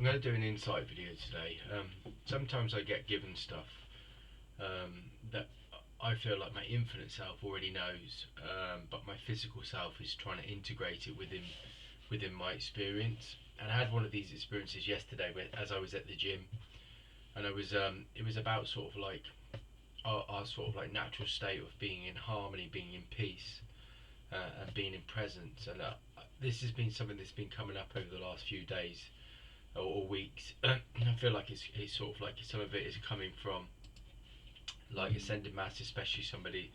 I'm going to do an insight video today. Sometimes I get given stuff that I feel like my infinite self already knows, but my physical self is trying to integrate it within my experience. And I had one of these experiences yesterday, as I was at the gym, and it was about sort of like our sort of like natural state of being in harmony, being in peace, and being in presence. And this has been something that's been coming up over the last few days or weeks. I feel like it's sort of like some of it is coming from like ascended mass, especially somebody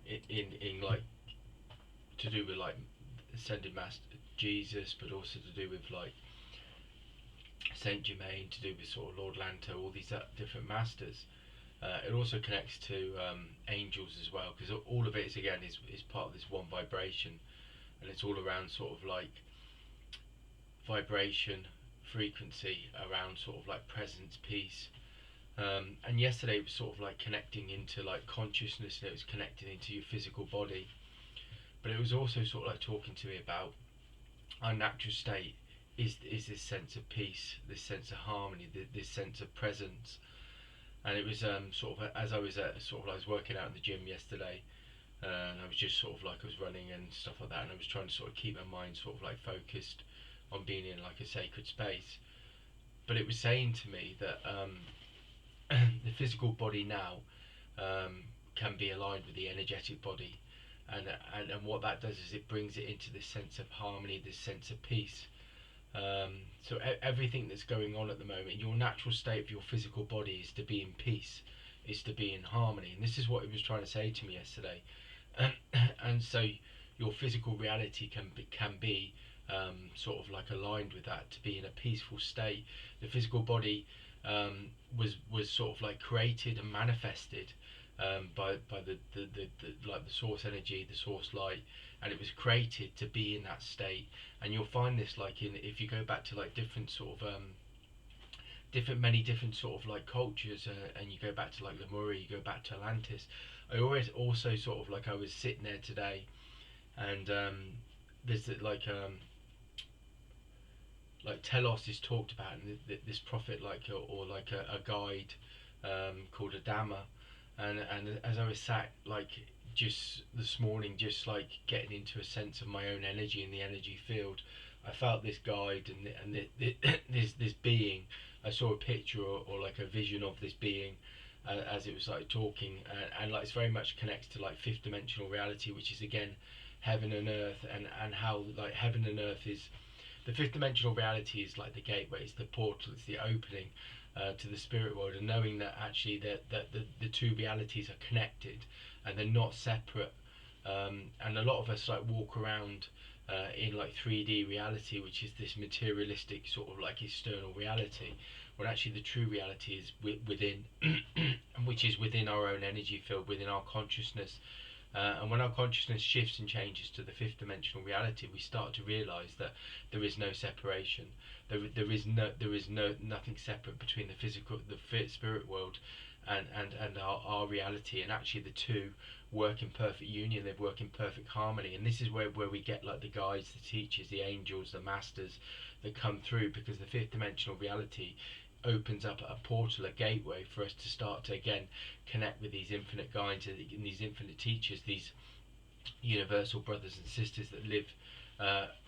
in like to do with like ascended mass Jesus, but also to do with like Saint Germain, to do with sort of Lord Lanto, all these different masters. It also connects to angels as well, because all of it is part of this one vibration, and it's all around sort of like vibration, frequency, around sort of like presence, peace. And yesterday it was sort of like connecting into like consciousness, and it was connecting into your physical body, but it was also sort of like talking to me about our natural state is this sense of peace, this sense of harmony, this sense of presence. And it was sort of as I was I was working out in the gym yesterday, and I was just sort of like I was running and stuff like that, and I was trying to sort of keep my mind sort of like focused on being in like a sacred space. But it was saying to me that the physical body now can be aligned with the energetic body, and what that does is it brings it into this sense of harmony, this sense of peace. So everything that's going on at the moment, your natural state of your physical body is to be in peace, is to be in harmony, and this is what it was trying to say to me yesterday. And so your physical reality can be sort of like aligned with that, to be in a peaceful state. The physical body was sort of like created and manifested by the like the source energy, the source light, and it was created to be in that state. And you'll find this like in, if you go back to like different sort of many different sort of like cultures, and you go back to like Lemuria, you go back to Atlantis. I always also sort of like I was sitting there today, and there's like Telos is talked about, and this prophet like or like a guide called Adama, and as I was sat like just this morning, just like getting into a sense of my own energy in the energy field, I felt this guide and this being. I saw a picture or like a vision of this being as it was like talking, and like it's very much connects to like fifth dimensional reality, which is again heaven and earth, and how like heaven and earth is the fifth dimensional reality is like the gateway, it's the portal, it's the opening to the spirit world, and knowing that actually that the two realities are connected and they're not separate. And a lot of us like walk around in like 3D reality, which is this materialistic sort of like external reality, when actually the true reality is within, which is within our own energy field, within our consciousness. And when our consciousness shifts and changes to the fifth dimensional reality, we start to realize that there is no separation. There is nothing separate between the physical, the spirit world, and our reality. And actually, the two work in perfect union. They work in perfect harmony. And this is where we get like the guides, the teachers, the angels, the masters that come through, because the fifth dimensional reality opens up a portal, a gateway for us to start to again connect with these infinite guides and these infinite teachers, these universal brothers and sisters that live,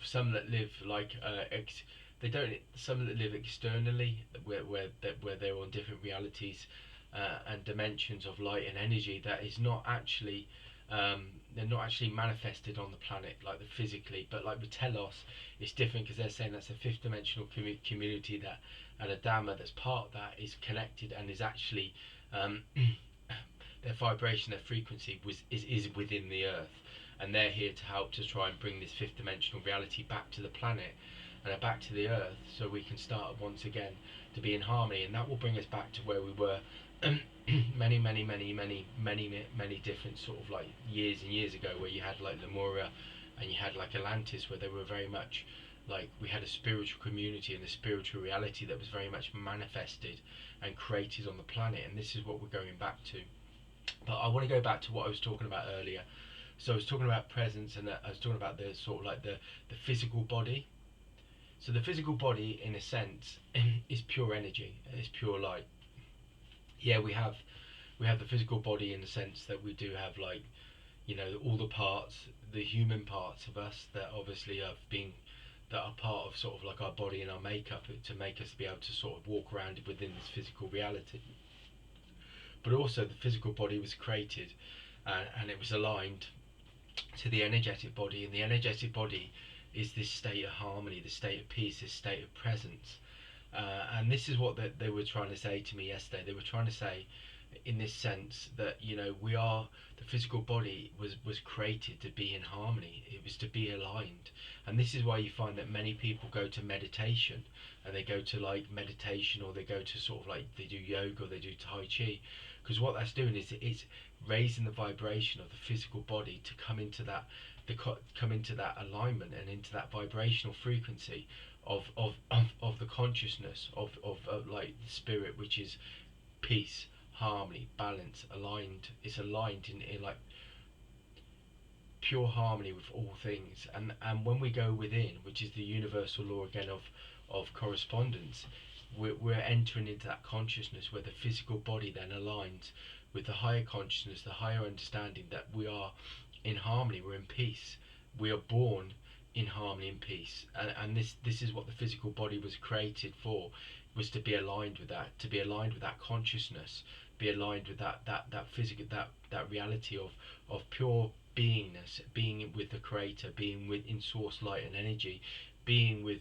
some that live like they don't, some that live externally, where they're on different realities and dimensions of light and energy that is not actually they're not actually manifested on the planet like the physically. But like with Telos, it's different, because they're saying that's a fifth dimensional community, that and Adama that's part of that is connected and is actually their vibration, their frequency is within the earth, and they're here to help to try and bring this fifth dimensional reality back to the planet and back to the earth, so we can start once again to be in harmony. And that will bring us back to where we were many different sort of like years and years ago, where you had like Lemuria and you had like Atlantis, where they were very much like, we had a spiritual community and a spiritual reality that was very much manifested and created on the planet. And this is what we're going back to. But I want to go back to what I was talking about earlier. So I was talking about presence, and I was talking about the sort of like the physical body. So the physical body, in a sense, is pure energy. It's pure light. Yeah, we have the physical body in the sense that we do have, like, all the parts, the human parts of us that obviously have been, that are part of sort of like our body and our makeup to make us be able to sort of walk around within this physical reality. But also the physical body was created, and it was aligned to the energetic body, and the energetic body is this state of harmony, this state of peace, this state of presence. And this is what they were trying to say to me yesterday. They were trying to say, in this sense, that we are, the physical body was created to be in harmony. It was to be aligned, and this is why you find that many people go to meditation, and they go to like meditation, or they go to sort of like, they do yoga, or they do tai chi, because what that's doing is it's raising the vibration of the physical body to come into that, come into that alignment and into that vibrational frequency of the consciousness of like the spirit, which is peace, harmony, balance, aligned. It's aligned in like pure harmony with all things. And when we go within, which is the universal law again of correspondence, we're entering into that consciousness where the physical body then aligns with the higher consciousness, the higher understanding that we are in harmony, we're in peace, we are born in harmony and peace. And this is what the physical body was created for, was to be aligned with that, to be aligned with that consciousness, be aligned with that physical, that reality of pure beingness, being with the creator, being with in source light and energy, being with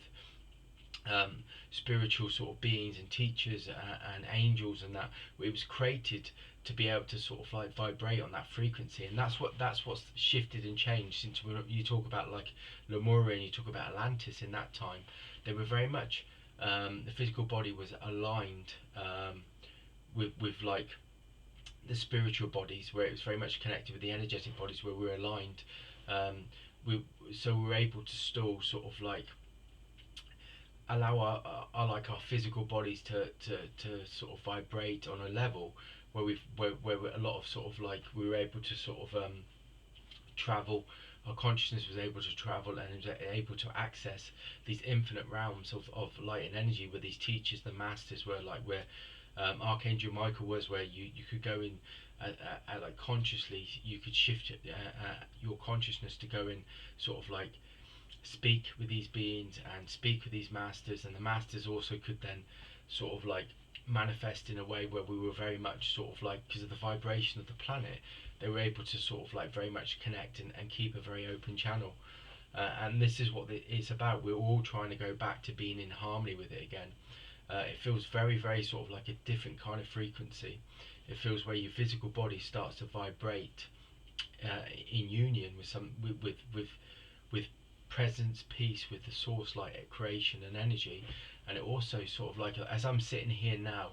spiritual sort of beings and teachers and angels, and that it was created to be able to sort of like vibrate on that frequency. And that's what's shifted and changed since you talk about like Lemuria and you talk about Atlantis. In that time, they were very much the physical body was aligned with like the spiritual bodies, where it was very much connected with the energetic bodies, where we were aligned. So we were able to still sort of like allow our like our physical bodies to sort of vibrate on a level where where a lot of sort of like we were able to sort of travel. Our consciousness was able to travel and was able to access these infinite realms of light and energy, where these teachers, the masters, were like where Archangel Michael was, where you could go in like consciously, you could shift your consciousness to go in sort of like speak with these beings and speak with these masters, and the masters also could then sort of like manifest in a way where we were very much sort of like, because of the vibration of the planet, they were able to sort of like very much connect and keep a very open channel. And this is what it's about. We're all trying to go back to being in harmony with it again. It feels very, very sort of like a different kind of frequency. It feels where your physical body starts to vibrate in union with with presence, peace, with the source light at creation and energy. And it also sort of like, as I'm sitting here now,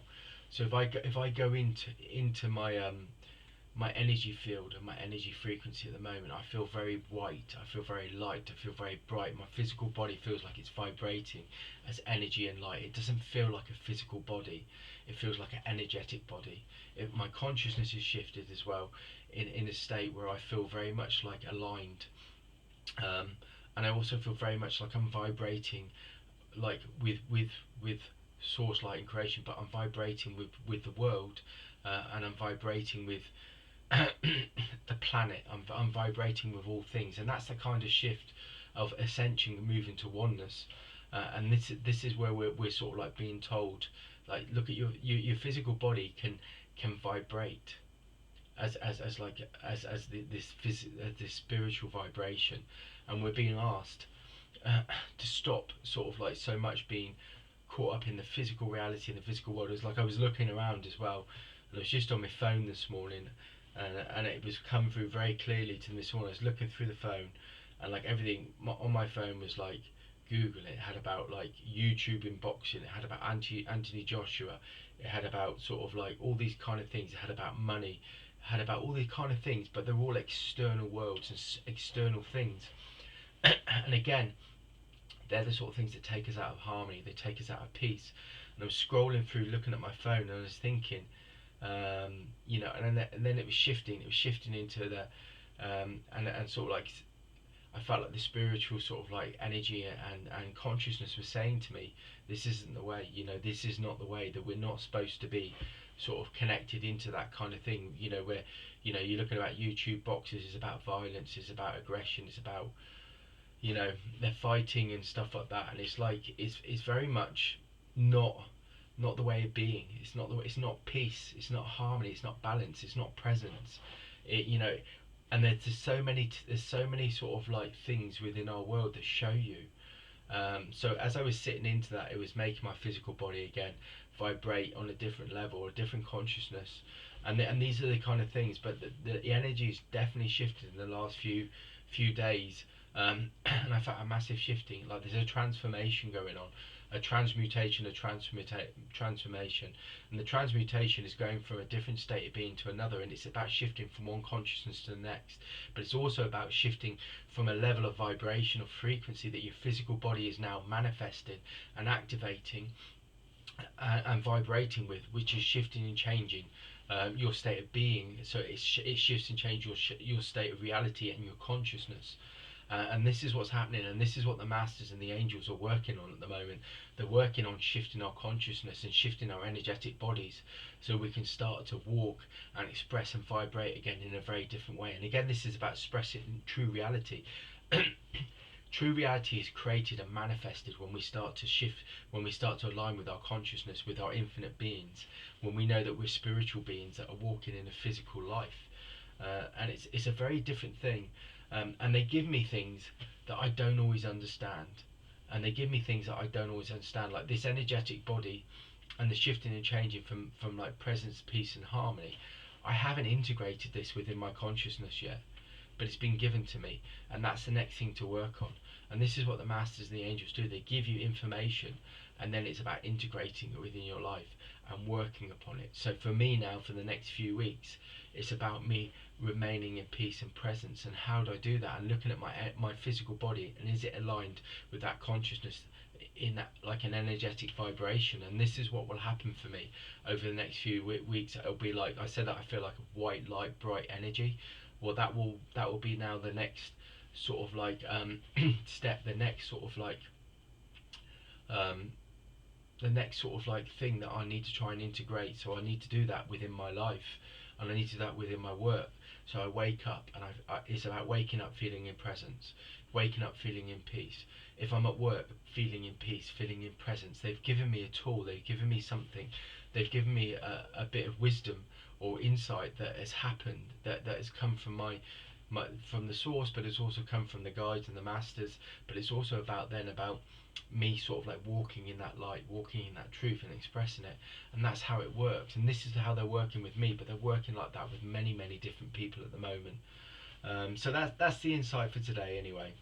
so if I go into my energy field and my energy frequency at the moment, I feel very white, I feel very light, I feel very bright. My physical body feels like it's vibrating as energy and light. It doesn't feel like a physical body, it feels like an energetic body. My consciousness is shifted as well in a state where I feel very much like aligned. And I also feel very much like I'm vibrating like with source light and creation, but I'm vibrating with the world, and I'm vibrating with the planet. I'm vibrating with all things, and that's the kind of shift of ascension and moving to oneness. And this is where we're sort of like being told, like, look at your physical body can vibrate as like this spiritual vibration, and we're being asked to stop sort of like so much being caught up in the physical reality and the physical world. It's like I was looking around as well, and I was just on my phone this morning, and it was come through very clearly to me this morning. I was looking through the phone, and like everything on my phone was like Google. It had about like YouTube in boxing, it had about Anthony Joshua, it had about sort of like all these kind of things, it had about money, it had about all these kind of things, but they're all external worlds and external things. And again, they're the sort of things that take us out of harmony, they take us out of peace. And I was scrolling through, looking at my phone, and I was thinking, and then it was shifting into the, and sort of like, I felt like the spiritual sort of like energy and consciousness was saying to me, this isn't the way, you know, this is not the way, that we're not supposed to be sort of connected into that kind of thing, you know, where, you know, you're looking about YouTube boxes, it's about violence, it's about aggression, it's about, you know, they're fighting and stuff like that, and it's like it's very much not not the way of being. It's not the way, it's not peace, it's not harmony, it's not balance, it's not presence. It, you know, and there's just so many there's so many sort of like things within our world that show you. So as I was sitting into that, it was making my physical body again vibrate on a different level, a different consciousness, and these are the kind of things. But the energy's definitely shifted in the last few days, and I felt a massive shifting. Like there's a transformation going on, a transmutation, transformation, and the transmutation is going from a different state of being to another, and it's about shifting from one consciousness to the next. But it's also about shifting from a level of vibration or frequency that your physical body is now manifesting and activating and vibrating with, which is shifting and changing your state of being. So it shifts and changes your state of reality and your consciousness. And this is what's happening, and this is what the masters and the angels are working on at the moment. They're working on shifting our consciousness and shifting our energetic bodies so we can start to walk and express and vibrate again in a very different way. And again, this is about expressing true reality. True reality is created and manifested when we start to shift, when we start to align with our consciousness, with our infinite beings, when we know that we're spiritual beings that are walking in a physical life. And it's a very different thing. And they give me things that I don't always understand. And they give me things that I don't always understand, like this energetic body and the shifting and changing from like presence, peace and harmony. I haven't integrated this within my consciousness yet, but it's been given to me, and that's the next thing to work on. And this is what the masters and the angels do. They give you information, and then it's about integrating it within your life and working upon it. So for me now, for the next few weeks, it's about me remaining in peace and presence. And how do I do that? And looking at my physical body, and is it aligned with that consciousness in that, like an energetic vibration? And this is what will happen for me over the next few weeks. It'll be like I said, that I feel like a white light, bright energy. Well, that will be now the next sort of like step, the next sort of like the next sort of like thing that I need to try and integrate. So I need to do that within my life, and I need to do that within my work. So I wake up, and it's about waking up feeling in presence, waking up feeling in peace. If I'm at work, feeling in peace, feeling in presence. They've given me a tool, they've given me something, they've given me a bit of wisdom or insight that has happened, that has come from my from the source, but it's also come from the guides and the masters. But it's also about me sort of like walking in that light, walking in that truth and expressing it. And that's how it works, and this is how they're working with me, but they're working like that with many different people at the moment. So that's the insight for today anyway.